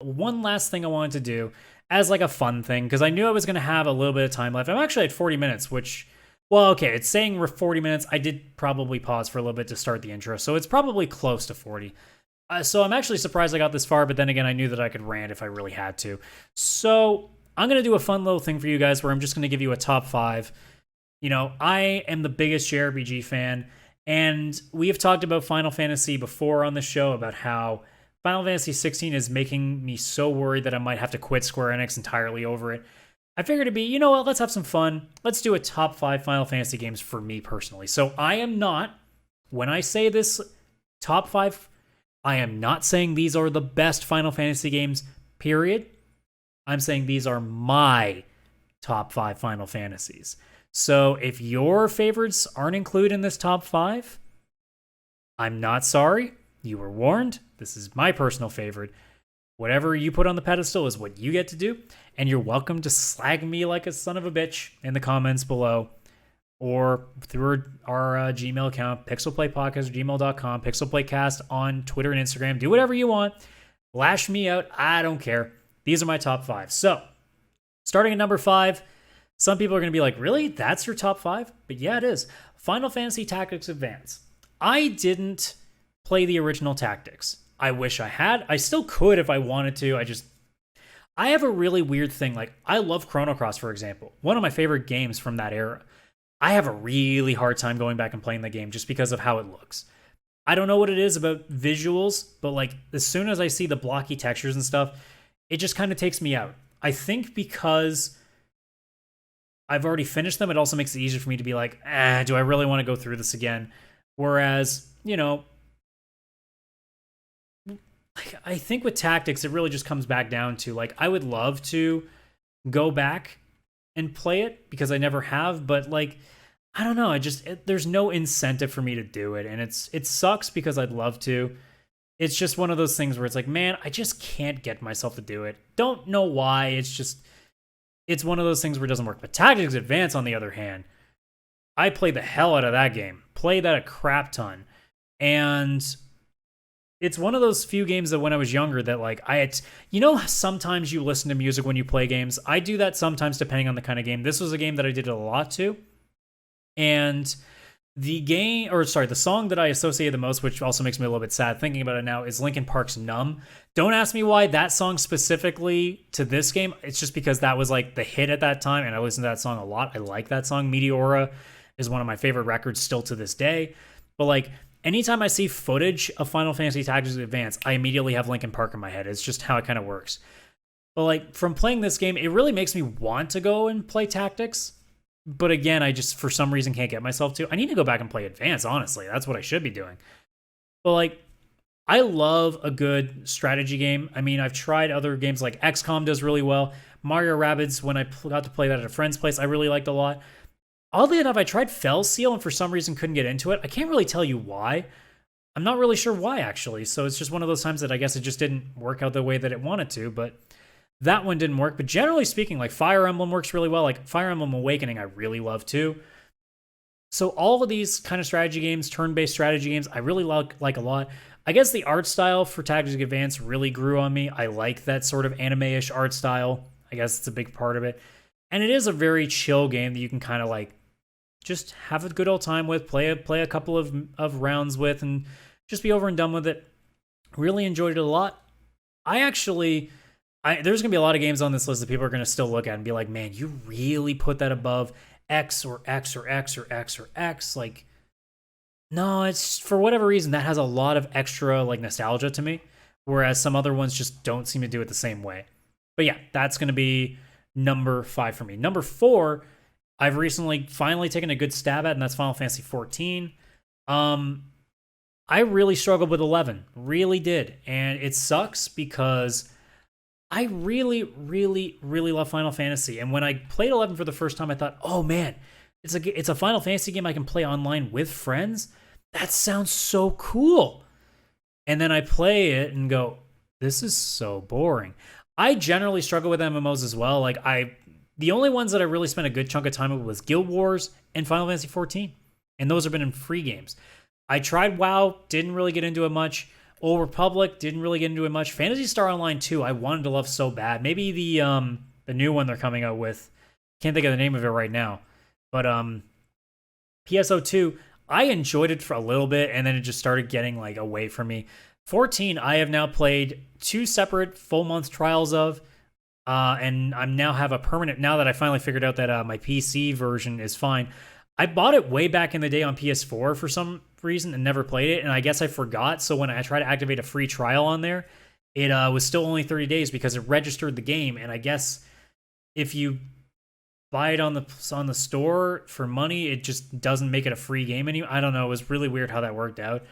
one last thing I wanted to do as like a fun thing, because I knew I was going to have a little bit of time left. I'm actually at 40 minutes, which, well, okay, it's saying we're 40 minutes. I did probably pause for a little bit to start the intro, so it's probably close to 40. So I'm actually surprised I got this far, but then again, I knew that I could rant if I really had to. So I'm going to do a fun little thing for you guys where I'm just going to give you a top 5. You know, I am the biggest JRPG fan, and we have talked about Final Fantasy before on the show about how Final Fantasy 16 is making me so worried that I might have to quit Square Enix entirely over it. I figured it'd be, you know what, let's have some fun. Let's do a top 5 Final Fantasy games for me personally. So I am not, when I say this top 5, I am not saying these are the best Final Fantasy games, period. I'm saying these are my top 5 Final Fantasies. So if your favorites aren't included in this top 5, I'm not sorry. You were warned. This is my personal favorite. Whatever you put on the pedestal is what you get to do. And you're welcome to slag me like a son of a bitch in the comments below or through our Gmail account, pixelplaypodcast@gmail.com, pixelplaycast on Twitter and Instagram. Do whatever you want. Lash me out. I don't care. These are my top 5. So, starting at number 5, some people are going to be like, really? That's your top 5? But yeah, it is. Final Fantasy Tactics Advance. I didn't play the original Tactics. I wish I had. I still could if I wanted to. I have a really weird thing. Like, I love Chrono Cross, for example. One of my favorite games from that era. I have a really hard time going back and playing the game just because of how it looks. I don't know what it is about visuals, but like as soon as I see the blocky textures and stuff, it just kind of takes me out. I think because I've already finished them, it also makes it easier for me to be like, do I really want to go through this again? Whereas, you know, I think with Tactics, it really just comes back down to like, I would love to go back and play it because I never have, but like, I don't know. There's no incentive for me to do it. And it sucks because I'd love to. It's just one of those things where it's like, man, I just can't get myself to do it. Don't know why. It's one of those things where it doesn't work. But Tactics Advance, on the other hand, I played the hell out of that game. Played that a crap ton. And it's one of those few games that when I was younger that like sometimes you listen to music when you play games. I do that sometimes depending on the kind of game. This was a game that I did a lot to. And the song that I associate the most, which also makes me a little bit sad thinking about it now, is Linkin Park's Numb. Don't ask me why that song specifically to this game. It's just because that was like the hit at that time, and I listened to that song a lot. I like that song. Meteora is one of my favorite records still to this day. But like, anytime I see footage of Final Fantasy Tactics Advance, I immediately have Linkin Park in my head. It's just how it kind of works. But like, from playing this game, it really makes me want to go and play Tactics. But again, I just, for some reason, can't get myself to. I need to go back and play Advance, honestly. That's what I should be doing. But like, I love a good strategy game. I mean, I've tried other games like XCOM does really well. Mario Rabbids, when I got to play that at a friend's place, I really liked a lot. Oddly enough, I tried Fell Seal and for some reason couldn't get into it. I can't really tell you why. I'm not really sure why, actually. So it's just one of those times that I guess it just didn't work out the way that it wanted to. But that one didn't work. But generally speaking, like Fire Emblem works really well. Like Fire Emblem Awakening, I really love too. So all of these kind of strategy games, turn-based strategy games, I really like a lot. I guess the art style for Tactics Advance really grew on me. I like that sort of anime-ish art style. I guess it's a big part of it. And it is a very chill game that you can kind of like just have a good old time with, play a couple of rounds with, and just be over and done with it. Really enjoyed it a lot. There's going to be a lot of games on this list that people are going to still look at and be like, man, you really put that above X or X or X or X or X. Like, no, it's for whatever reason, that has a lot of extra like nostalgia to me, whereas some other ones just don't seem to do it the same way. But yeah, that's going to be number 5 for me. Number 4, I've recently finally taken a good stab at, and that's Final Fantasy XIV. I really struggled with 11, really did. And it sucks because I really, really, really love Final Fantasy. And when I played 11 for the first time, I thought, oh man, it's a Final Fantasy game I can play online with friends. That sounds so cool. And then I play it and go, this is so boring. I generally struggle with MMOs as well. Like the only ones that I really spent a good chunk of time with was Guild Wars and Final Fantasy XIV. And those have been in free games. I tried WoW, didn't really get into it much. Old Republic, didn't really get into it much. Phantasy Star Online 2, I wanted to love so bad. Maybe the new one they're coming out with. Can't think of the name of it right now. But PSO2, I enjoyed it for a little bit, and then it just started getting like away from me. 14, I have now played 2 separate full month trials of, and I'm now have a permanent, now that I finally figured out that my PC version is fine. I bought it way back in the day on PS4 for some reason and never played it, and I guess I forgot. So when I tried to activate a free trial on there, it was still only 30 days because it registered the game. And I guess if you buy it on the store for money, it just doesn't make it a free game anymore. I don't know. It was really weird how that worked out.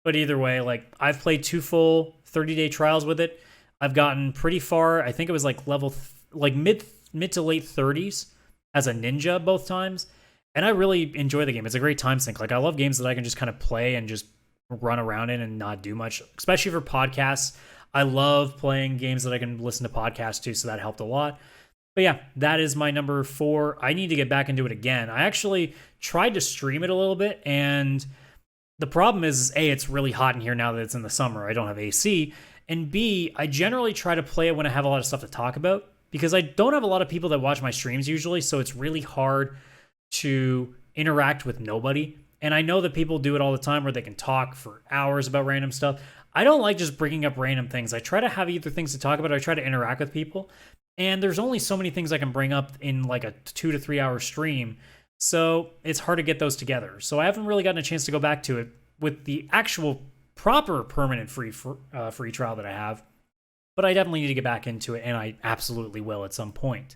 But either way, like I've played 2 full 30-day trials with it. I've gotten pretty far. I think it was like mid to late 30s as a ninja both times. And I really enjoy the game. It's a great time sink. Like, I love games that I can just kind of play and just run around in and not do much, especially for podcasts. I love playing games that I can listen to podcasts to, so that helped a lot. But yeah, that is my number 4. I need to get back into it again. I actually tried to stream it a little bit, and the problem is A, it's really hot in here now that it's in the summer. I don't have AC. And B, I generally try to play it when I have a lot of stuff to talk about, because I don't have a lot of people that watch my streams usually, so it's really hard to interact with nobody. And I know that people do it all the time where they can talk for hours about random stuff. I don't like just bringing up random things. I try to have either things to talk about or I try to interact with people. And there's only so many things I can bring up in like a 2 to 3 hour stream. So it's hard to get those together. So I haven't really gotten a chance to go back to it with the actual proper permanent free trial that I have. But I definitely need to get back into it, and I absolutely will at some point.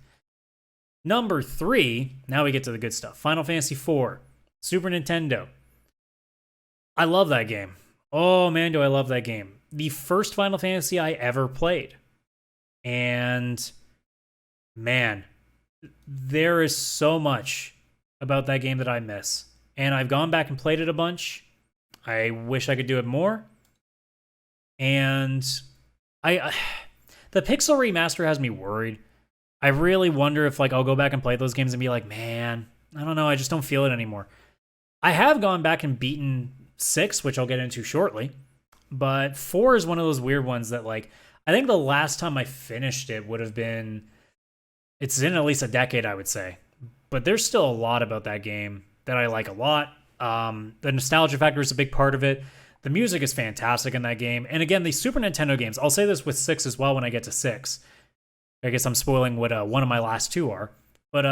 Number 3, now we get to the good stuff. Final Fantasy IV, Super Nintendo. I love that game. Oh man, do I love that game. The first Final Fantasy I ever played. And man, there is so much about that game that I miss. And I've gone back and played it a bunch. I wish I could do it more. And the Pixel remaster has me worried. I really wonder if like I'll go back and play those games and be like, man, I don't know, I just don't feel it anymore. I have gone back and beaten 6, which I'll get into shortly, but 4 is one of those weird ones that like, I think the last time I finished it would have been, it's in at least a decade, I would say. But there's still a lot about that game that I like a lot. The nostalgia factor is a big part of it. The music is fantastic in that game. And again, the Super Nintendo games, I'll say this with 6 as well when I get to 6. I guess I'm spoiling what one of my last 2 are. But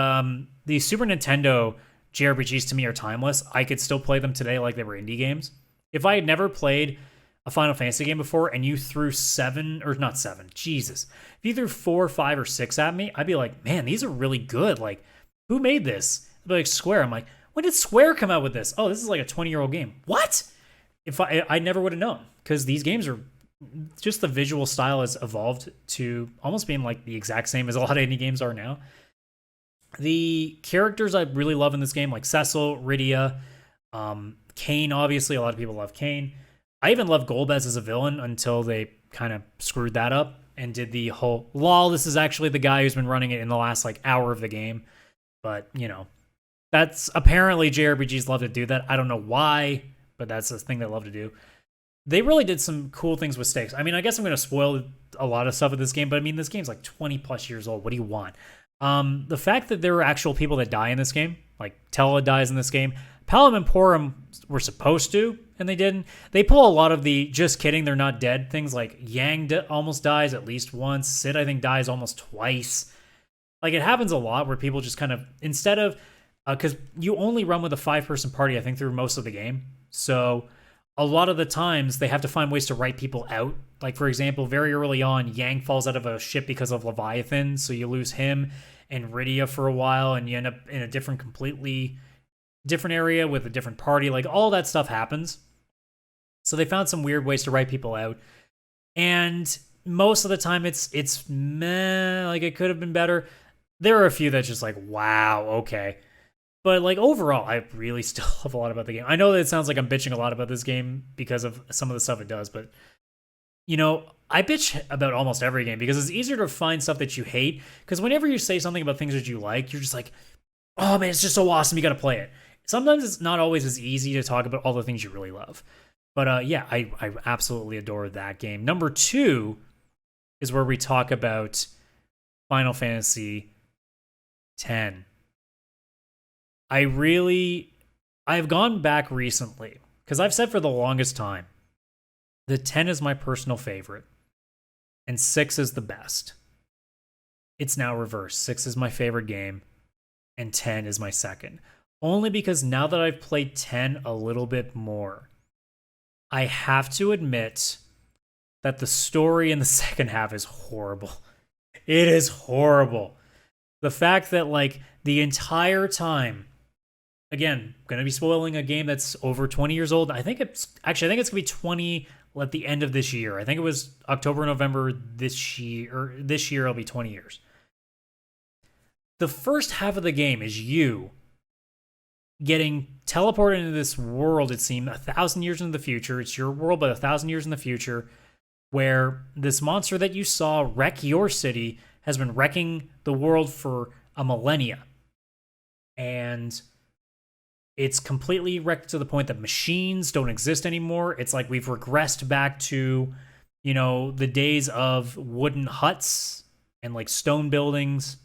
the Super Nintendo JRPGs to me are timeless. I could still play them today like they were indie games. If I had never played a Final Fantasy game before and you threw 7, or not 7, Jesus. If you threw 4, 5, or 6 at me, I'd be like, man, these are really good. Like, who made this? I'd be like, Square. I'm like, when did Square come out with this? Oh, this is like a 20-year-old game. What? If I never would have known, because these games are just, the visual style has evolved to almost being like the exact same as a lot of indie games are now. The characters I really love in this game, like Cecil, Rydia, Kain, obviously a lot of people love Kain. I even love Golbez as a villain until they kind of screwed that up and did the whole, lol, this is actually the guy who's been running it in the last like hour of the game. But, you know, that's apparently JRPGs love to do that. I don't know why, but that's the thing they love to do. They really did some cool things with stakes. I mean, I guess I'm going to spoil a lot of stuff with this game, but I mean, this game's like 20 plus years old. What do you want? The fact that there are actual people that die in this game, like Tella dies in this game, Palom and Porum were supposed to, and they didn't. They pull a lot of the just kidding, they're not dead things, like Yang almost dies at least once. Sid, I think, dies almost twice. Like, it happens a lot where people just kind of, instead of, because you only run with a 5-person party, I think, through most of the game. So a lot of the times they have to find ways to write people out. Like, for example, very early on, Yang falls out of a ship because of Leviathan, so you lose him and Rydia for a while, and you end up in a completely different area with a different party. Like, all that stuff happens. So they found some weird ways to write people out. And most of the time it's meh, like it could have been better. There are a few that's just like, wow, okay. But like overall, I really still love a lot about the game. I know that it sounds like I'm bitching a lot about this game because of some of the stuff it does, but you know, I bitch about almost every game because it's easier to find stuff that you hate. Because whenever you say something about things that you like, you're just like, oh man, it's just so awesome, you gotta play it. Sometimes it's not always as easy to talk about all the things you really love. But yeah, I absolutely adore that game. Number 2 is where we talk about Final Fantasy X. I've gone back recently because I've said for the longest time that 10 is my personal favorite and 6 is the best. It's now reversed. 6 is my favorite game and 10 is my second. Only because now that I've played 10 a little bit more, I have to admit that the story in the second half is horrible. It is horrible. The fact that, like, the entire time, again, going to be spoiling a game that's over 20 years old. I think it's going to be 20 at the end of this year. I think it was October, November this year, or this year it'll be 20 years. The first half of the game is you getting teleported into this world, it seemed, 1,000 years into the future. It's your world, but 1,000 years in the future, where this monster that you saw wreck your city has been wrecking the world for a millennia. And it's completely wrecked to the point that machines don't exist anymore. It's like we've regressed back to, you know, the days of wooden huts and like stone buildings.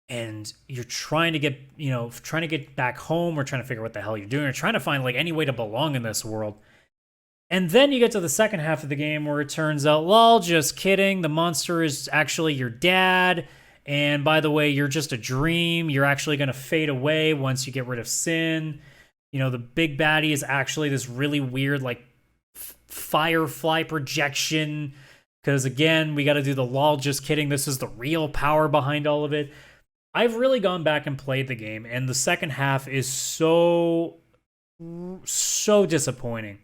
And you're trying to get back home, or trying to figure out what the hell you're doing, or trying to find like any way to belong in this world. And then you get to the second half of the game where it turns out, lol, just kidding, the monster is actually your dad. And by the way, you're just a dream. You're actually going to fade away once you get rid of sin. You know, the big baddie is actually this really weird, like, firefly projection. Because again, we got to do the lol, just kidding. This is the real power behind all of it. I've really gone back and played the game, and the second half is so disappointing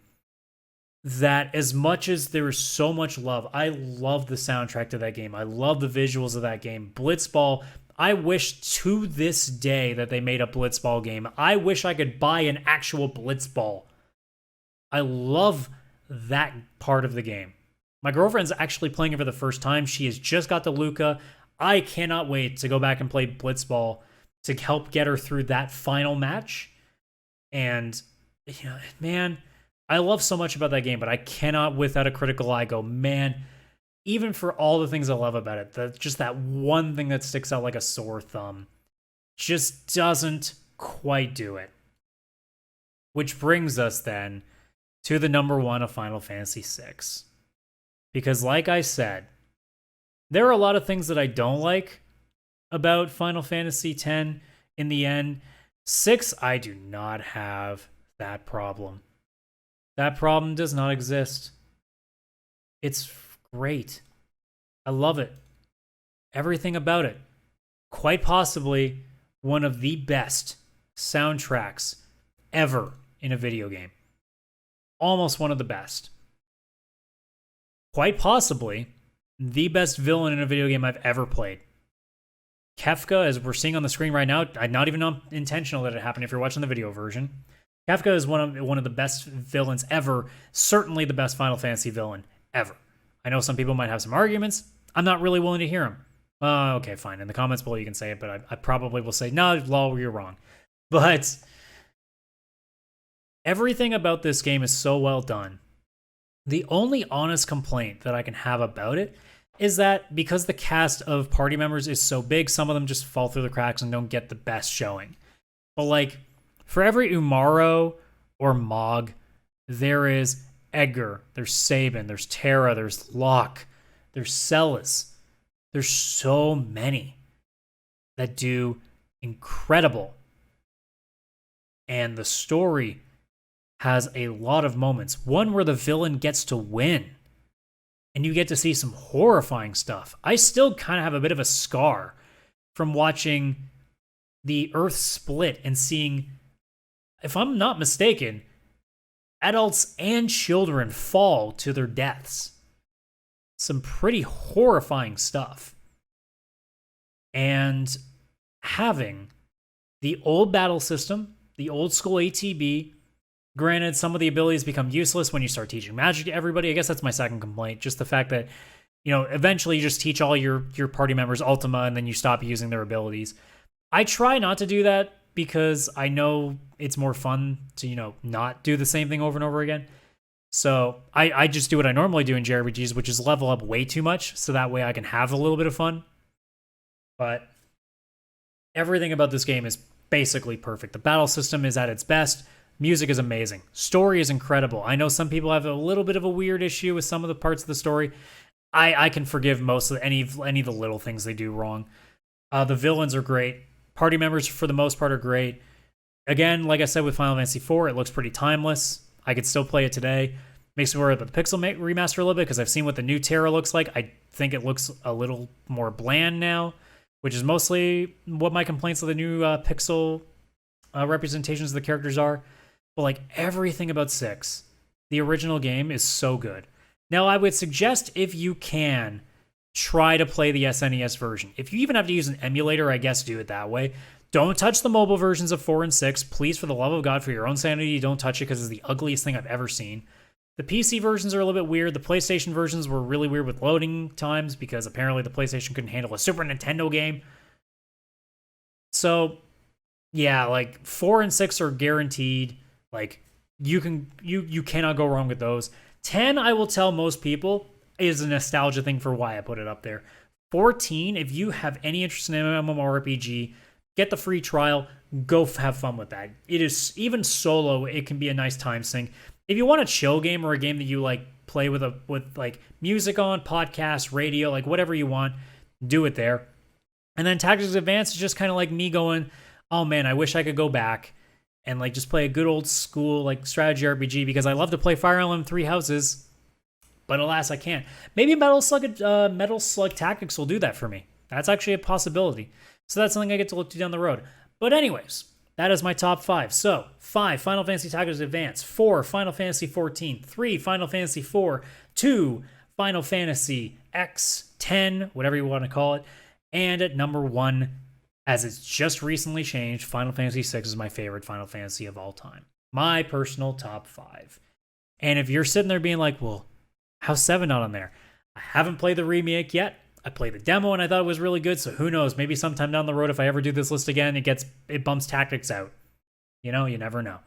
that as much as there is so much love, I love the soundtrack to that game. I love the visuals of that game. Blitzball, I wish to this day that they made a Blitzball game. I wish I could buy an actual Blitzball. I love that part of the game. My girlfriend's actually playing it for the first time. She has just got to Luca. I cannot wait to go back and play Blitzball to help get her through that final match. And, you know, man, I love so much about that game, but I cannot, without a critical eye, go, man, even for all the things I love about it, just that one thing that sticks out like a sore thumb just doesn't quite do it. Which brings us then to the number 1 of Final Fantasy VI. Because like I said, there are a lot of things that I don't like about Final Fantasy X in the end. 6, I do not have that problem. That problem does not exist. It's great. I love it. Everything about it. Quite possibly one of the best soundtracks ever in a video game. Almost one of the best. Quite possibly the best villain in a video game I've ever played. Kefka, as we're seeing on the screen right now, not even intentional that it happened if you're watching the video version. Kefka is one of the best villains ever, certainly the best Final Fantasy villain ever. I know some people might have some arguments. I'm not really willing to hear them. Okay, fine. In the comments below you can say it, but I probably will say, no, lol, you're wrong. But everything about this game is so well done. The only honest complaint that I can have about it is that because the cast of party members is so big, some of them just fall through the cracks and don't get the best showing. But like, for every Umaro or Mog, there is Edgar, there's Sabin, there's Terra, there's Locke, there's Celis. There's so many that do incredible. And the story has a lot of moments. One where the villain gets to win. And you get to see some horrifying stuff. I still kind of have a bit of a scar from watching the Earth split and seeing, if I'm not mistaken, adults and children fall to their deaths. Some pretty horrifying stuff. And having the old battle system, the old school ATB, granted, some of the abilities become useless when you start teaching magic to everybody. I guess that's my second complaint. Just the fact that, you know, eventually you just teach all your party members Ultima and then you stop using their abilities. I try not to do that because I know it's more fun to, not do the same thing over and over again. So I just do what I normally do in JRPGs, which is level up way too much, so that way I can have a little bit of fun. But everything about this game is basically perfect. The battle system is at its best. Music is amazing. Story is incredible. I know some people have a little bit of a weird issue with some of the parts of the story. I can forgive most of any of the little things they do wrong. The villains are great. Party members, for the most part, are great. Again, like I said with Final Fantasy IV, it looks pretty timeless. I could still play it today. Makes me worry about the pixel remaster a little bit because I've seen what the new Terra looks like. I think it looks a little more bland now, which is mostly what my complaints of the new pixel representations of the characters are. But like everything about 6, the original game is so good. Now, I would suggest if you can, try to play the SNES version. If you even have to use an emulator, I guess do it that way. Don't touch the mobile versions of 4 and 6. Please, for the love of God, for your own sanity, don't touch it because it's the ugliest thing I've ever seen. The PC versions are a little bit weird. The PlayStation versions were really weird with loading times because apparently the PlayStation couldn't handle a Super Nintendo game. So, yeah, like 4 and 6 are guaranteed. Like you cannot go wrong with those. 10, I will tell most people, is a nostalgia thing for why I put it up there. 14, if you have any interest in MMORPG, get the free trial, go have fun with that. It is, even solo, it can be a nice time sink. If you want a chill game or a game that you like play with like music on, podcast, radio, like whatever you want, do it there. And then Tactics Advanced is just kind of like me going, oh man, I wish I could go back and like just play a good old school like strategy RPG because I love to play Fire Emblem Three Houses, but alas, I can't. Maybe Metal Slug Tactics will do that for me. That's actually a possibility. So that's something I get to look to down the road. But anyways, that is my top 5. So 5, Final Fantasy Tactics Advance. 4, Final Fantasy XIV. 3, Final Fantasy IV. 2, Final Fantasy X10, whatever you want to call it. And at number 1, as it's just recently changed, Final Fantasy VI is my favorite Final Fantasy of all time. My personal top 5. And if you're sitting there being like, well, how's 7 not on there? I haven't played the remake yet. I played the demo and I thought it was really good, so who knows? Maybe sometime down the road, if I ever do this list again, it bumps Tactics out. You never know.